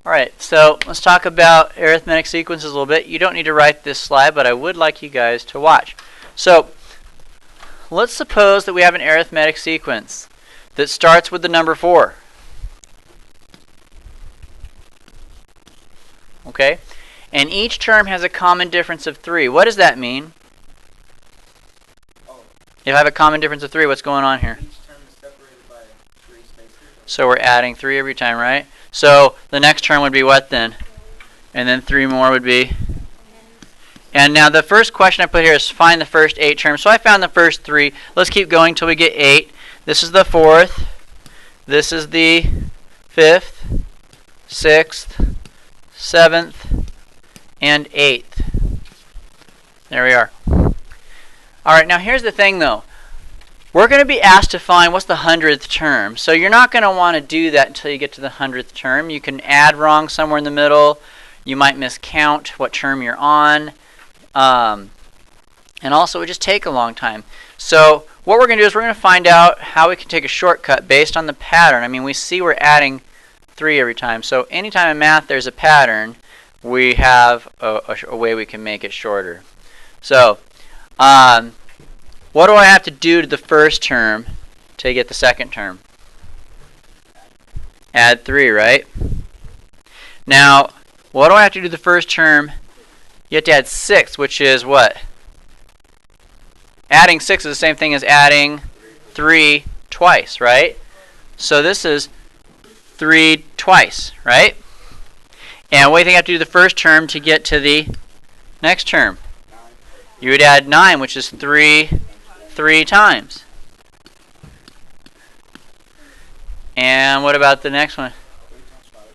Alright, so let's talk about arithmetic sequences a little bit. You don't need to write this slide, but I would like you guys to watch. So, let's suppose that we have an arithmetic sequence that starts with the number 4. Okay? And each term has a common difference of 3. What does that mean? If I have a common difference of 3, what's going on here? Each term is separated by 3 spaces. So we're adding 3 every time, right? So the next term would be what then? And then 3 more would be? And now the first question I put here is find the first 8 terms. So I found the first 3. Let's keep going till we get 8. This is the 4th. This is the 5th, 6th, 7th, and 8th. There we are. Alright, now here's the thing though. We're going to be asked to find what's the 100th term. So you're not going to want to do that until you get to the 100th term. You can add wrong somewhere in the middle. You might miscount what term you're on. And also it would just take a long time. So what we're going to do is we're going to find out how we can take a shortcut based on the pattern. I mean, we see we're adding 3 every time. So anytime in math there's a pattern, we have a way we can make it shorter. So what do I have to do to the first term to get the second term? Add 3, right? Now, what do I have to do to the first term? You have to add 6, which is what? Adding 6 is the same thing as adding 3 twice, right? So this is 3 twice, right? And what do you think I have to do to the first term to get to the next term? You would add 9, which is 3 times. And what about the next one?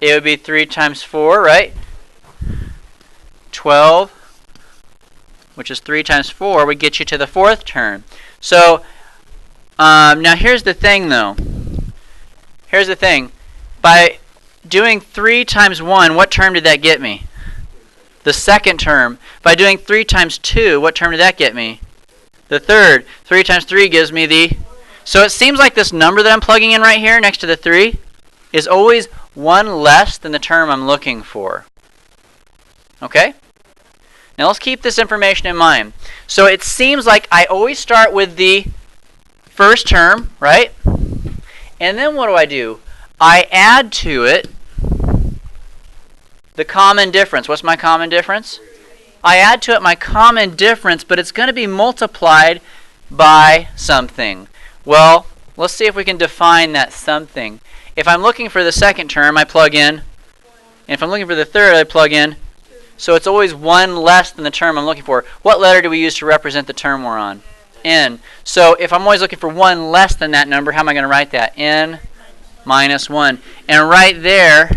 It would be 3 times 4, right? 12, which is 3 times 4, would get you to the 4th term. So, now here's the thing though. Here's the thing. By doing 3 times 1, what term did that get me? The second term. By doing 3 times 2, what term did that get me? The third. 3 times 3 gives me the... So it seems like this number that I'm plugging in right here next to the 3 is always 1 less than the term I'm looking for. Okay? Now let's keep this information in mind. So it seems like I always start with the first term, right? And then what do? I add to it the common difference. What's my common difference? I add to it my common difference, but it's going to be multiplied by something. Well, let's see if we can define that something. If I'm looking for the second term, I plug in. And if I'm looking for the third, I plug in. So it's always 1 less than the term I'm looking for. What letter do we use to represent the term we're on? N. So if I'm always looking for 1 less than that number, how am I going to write that? N minus 1. And right there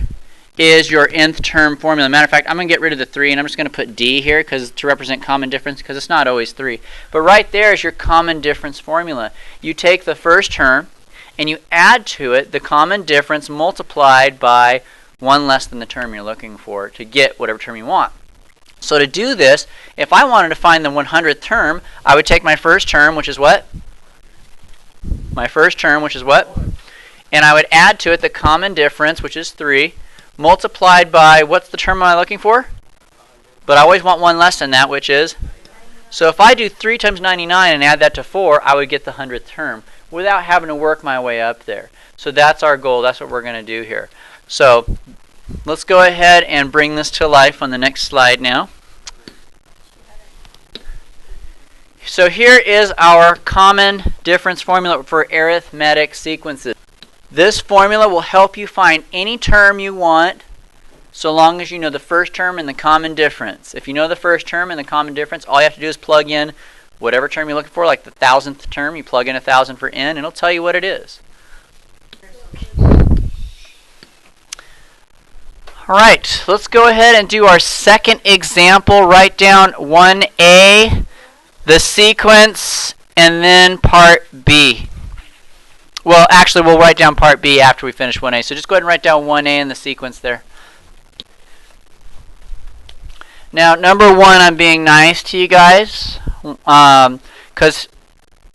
is your nth term formula. Matter of fact, I'm going to get rid of the 3 and I'm just going to put D here to represent common difference because it's not always 3. But right there is your common difference formula. You take the first term and you add to it the common difference multiplied by 1 less than the term you're looking for to get whatever term you want. So to do this, if I wanted to find the 100th term, I would take my first term, which is what? My first term, which is what? And I would add to it the common difference, which is 3, multiplied by, what's the term am I looking for? But I always want 1 less than that, which is? So if I do 3 times 99 and add that to 4, I would get the 100th term without having to work my way up there. So that's our goal. That's what we're going to do here. So let's go ahead and bring this to life on the next slide now. So here is our common difference formula for arithmetic sequences. This formula will help you find any term you want so long as you know the first term and the common difference. If you know the first term and the common difference, all you have to do is plug in whatever term you're looking for, like the 1000th term, you plug in 1000 for n, and it'll tell you what it is. Alright, let's go ahead and do our second example. Write down 1a, the sequence, and then part B. Well, actually, we'll write down part B after we finish 1a. So just go ahead and write down 1a in the sequence there. Now, number 1, I'm being nice to you guys. Because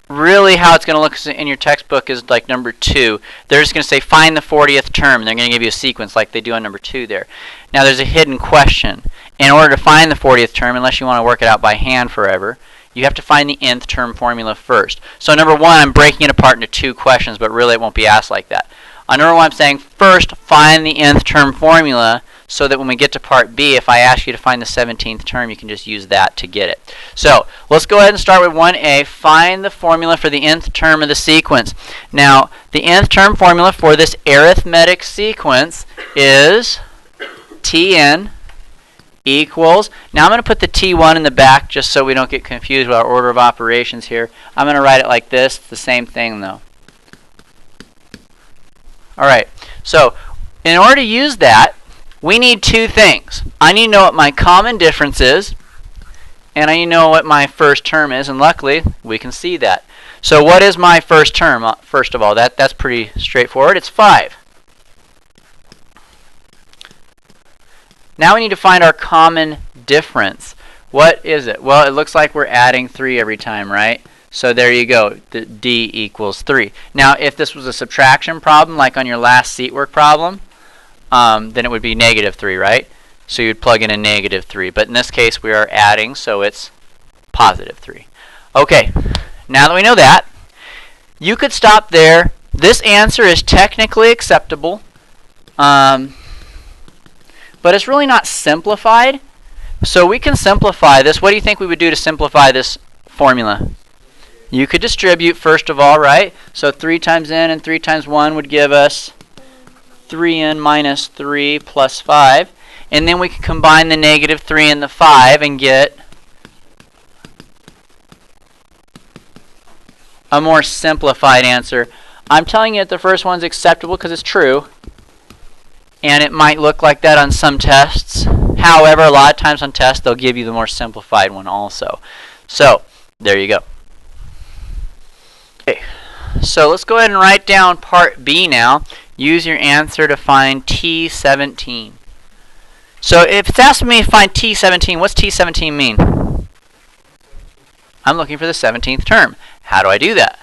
really how it's going to look in your textbook is like number 2. They're just going to say find the 40th term. They're going to give you a sequence like they do on number 2 there. Now there's a hidden question. In order to find the 40th term, unless you want to work it out by hand forever, you have to find the nth term formula first. So number 1, I'm breaking it apart into 2 questions, but really it won't be asked like that. On number 1, I'm saying first find the nth term formula so that when we get to part B, if I ask you to find the 17th term, you can just use that to get it. So let's go ahead and start with 1A. Find the formula for the nth term of the sequence. Now, the nth term formula for this arithmetic sequence is Tn equals, now I'm going to put the T1 in the back just so we don't get confused with our order of operations here. I'm going to write it like this, the same thing though. Alright, so in order to use that, we need 2 things. I need to know what my common difference is, and I need to know what my first term is, and luckily we can see that. So what is my first term? First of all, that's pretty straightforward. It's 5. Now we need to find our common difference. What is it? Well, it looks like we're adding 3 every time, right? So there you go. The D equals 3. Now, if this was a subtraction problem, like on your last seat work problem, then it would be -3, right? So you'd plug in a -3. But in this case, we are adding, so it's +3. Okay, now that we know that, you could stop there. This answer is technically acceptable. But it's really not simplified. So we can simplify this. What do you think we would do to simplify this formula? You could distribute first of all, right? So 3 times n and 3 times 1 would give us 3n minus 3 plus 5. And then we can combine the -3 and the 5 and get a more simplified answer. I'm telling you that the first one's acceptable because it's true. And it might look like that on some tests. However, a lot of times on tests, they'll give you the more simplified one also. So, there you go. Okay, so let's go ahead and write down part B now. Use your answer to find T17. So, if it's asking me to find T17, what's T17 mean? I'm looking for the 17th term. How do I do that?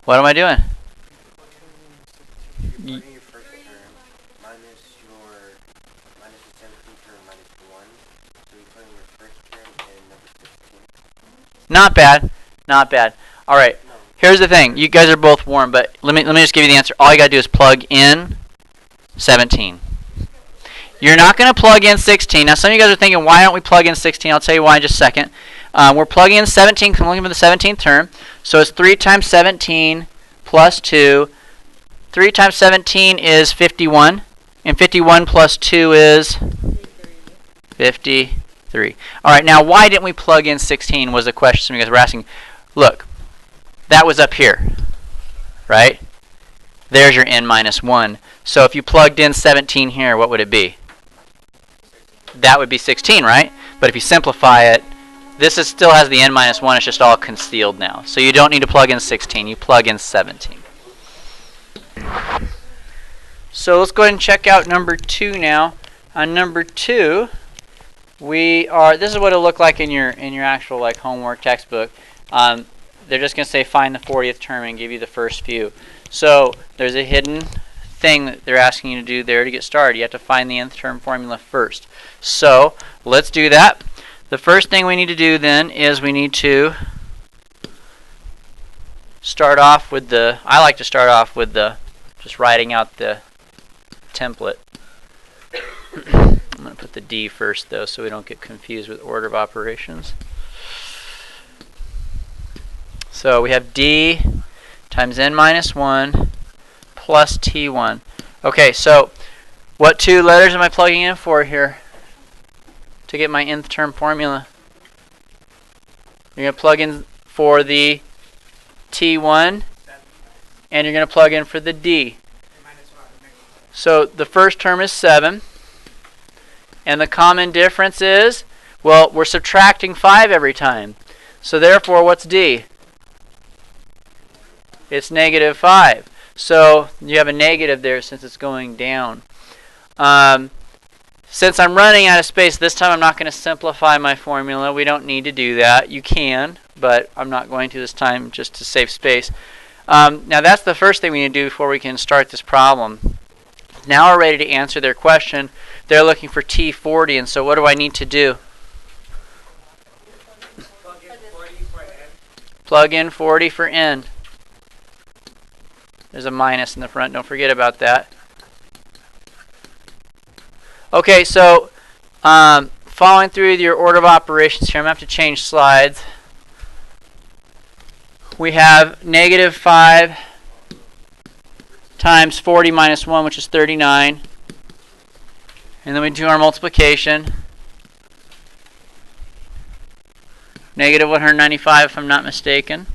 What am I doing? You're putting your first term minus the 17th term minus 1. So you're putting your first term in number 16. Not bad. Not bad. All right. No. Here's the thing. You guys are both warm, but let me just give you the answer. All you got to do is plug in 17. You're not going to plug in 16. Now, some of you guys are thinking, why don't we plug in 16? I'll tell you why in just a second. We're plugging in 17 because I'm looking for the 17th term. So it's 3 times 17 plus 2. 3 times 17 is 51. And 51 plus 2 is 53. All right, now why didn't we plug in 16 was the question some of you guys were asking. Look, that was up here, right? There's your n minus 1. So if you plugged in 17 here, what would it be? That would be 16, right? But if you simplify it, this still has the n minus 1. It's just all concealed now. So you don't need to plug in 16. You plug in 17. So let's go ahead and check out number 2 now. On number 2, this is what it'll look like in your actual like homework textbook. They're just going to say find the 40th term and give you the first few. So there's a hidden thing that they're asking you to do there to get started. You have to find the nth term formula first. So let's do that. The first thing we need to do then is we need to start off with I like to start off with just writing out the template. I'm going to put the D first though so we don't get confused with order of operations. So we have D times n minus 1 plus T1. Okay, so what 2 letters am I plugging in for here to get my nth term formula? You're going to plug in for the T1 and you're going to plug in for the D. So the first term is 7 and the common difference is, well, we're subtracting 5 every time. So therefore, what's D? It's -5. So you have a negative there since it's going down. Since I'm running out of space, this time I'm not going to simplify my formula. We don't need to do that. You can, but I'm not going to this time just to save space. Now that's the first thing we need to do before we can start this problem. Now we're ready to answer their question. They're looking for T40, and so what do I need to do? Plug in 40 for n. There's a minus in the front. Don't forget about that. Okay, so following through your order of operations here, I'm going to have to change slides. We have negative 5 times 40 minus 1, which is 39. And then we do our multiplication. Negative 195, if I'm not mistaken,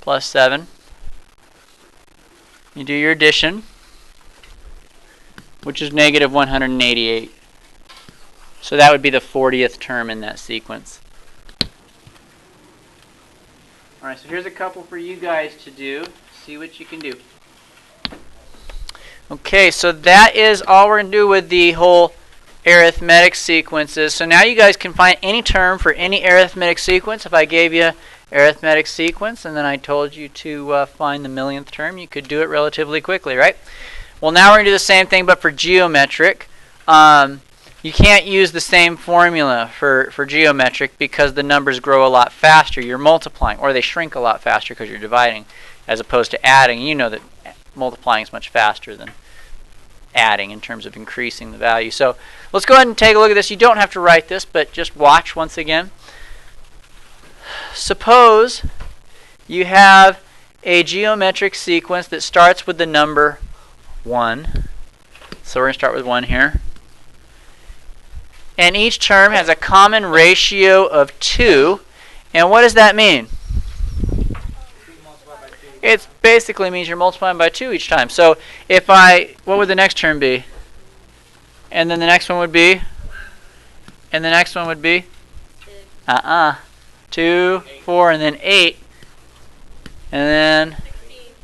plus 7. You do your addition, which is negative 188. So that would be the 40th term in that sequence. All right, so here's a couple for you guys to do. See what you can do. Okay, so that is all we're going to do with the whole arithmetic sequences. So now you guys can find any term for any arithmetic sequence. If I gave you arithmetic sequence and then I told you to find the millionth term, you could do it relatively quickly, right? Well, now we're going to do the same thing but for geometric. You can't use the same formula for geometric because the numbers grow a lot faster. You're multiplying, or they shrink a lot faster because you're dividing as opposed to adding. You know that multiplying is much faster than adding in terms of increasing the value. So let's go ahead and take a look at this. You don't have to write this, but just watch once again. Suppose you have a geometric sequence that starts with the number 1. So we're going to start with 1 here. And each term has a common ratio of 2. And what does that mean? It basically means you're multiplying by 2 each time. So if what would the next term be? And then the next one would be? And the next one would be? 2, 4, and then 8. And then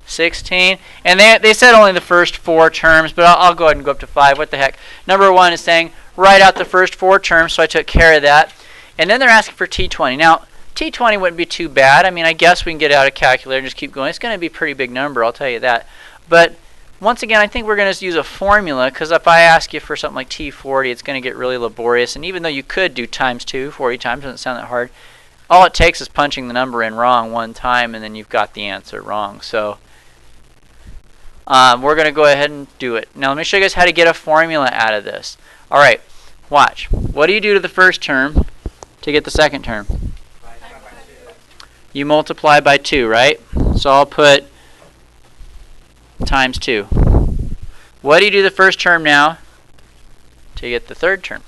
16. And they said only the first 4 terms, but I'll go ahead and go up to 5. What the heck? Number 1 is saying write out the first 4 terms, so I took care of that. And then they're asking for T20. Now, T20 wouldn't be too bad. I mean, I guess we can get out a calculator and just keep going. It's going to be a pretty big number, I'll tell you that. But once again, I think we're going to use a formula, because if I ask you for something like T40, it's going to get really laborious. And even though you could do times 2, 40 times, doesn't sound that hard. All it takes is punching the number in wrong one time, and then you've got the answer wrong. So we're going to go ahead and do it. Now, let me show you guys how to get a formula out of this. All right, watch. What do you do to the first term to get the second term? You multiply by 2, right? So I'll put times 2. What do you do the first term now to get the third term?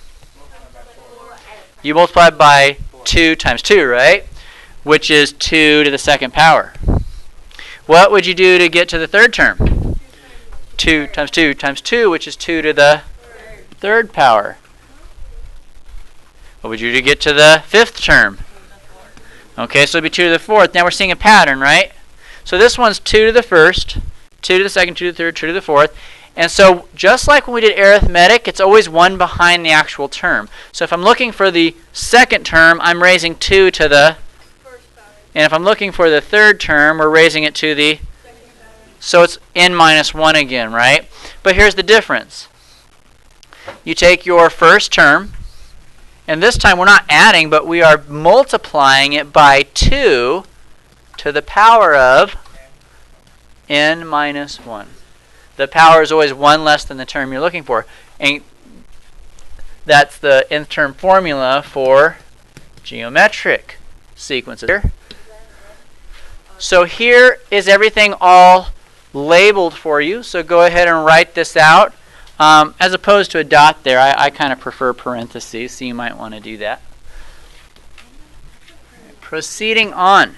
You multiply by 2 times 2, right? Which is 2 to the second power. What would you do to get to the third term? 2 times 2 times 2, which is 2 to the third power. What would you do to get to the fifth term? Okay, so it'd be 2 to the fourth. Now we're seeing a pattern, right? So this one's 2 to the first, 2 to the second, 2 to the third, 2 to the fourth. And so just like when we did arithmetic, it's always 1 behind the actual term. So if I'm looking for the second term, I'm raising 2 to the first power. And if I'm looking for the third term, we're raising it to the second power. So it's n minus 1 again, right? But here's the difference. You take your first term, and this time we're not adding, but we are multiplying it by 2 to the power of n minus 1. The power is always 1 less than the term you're looking for. And that's the nth term formula for geometric sequences. So here is everything all labeled for you. So go ahead and write this out. As opposed to a dot there, I kind of prefer parentheses, so you might want to do that. Proceeding on.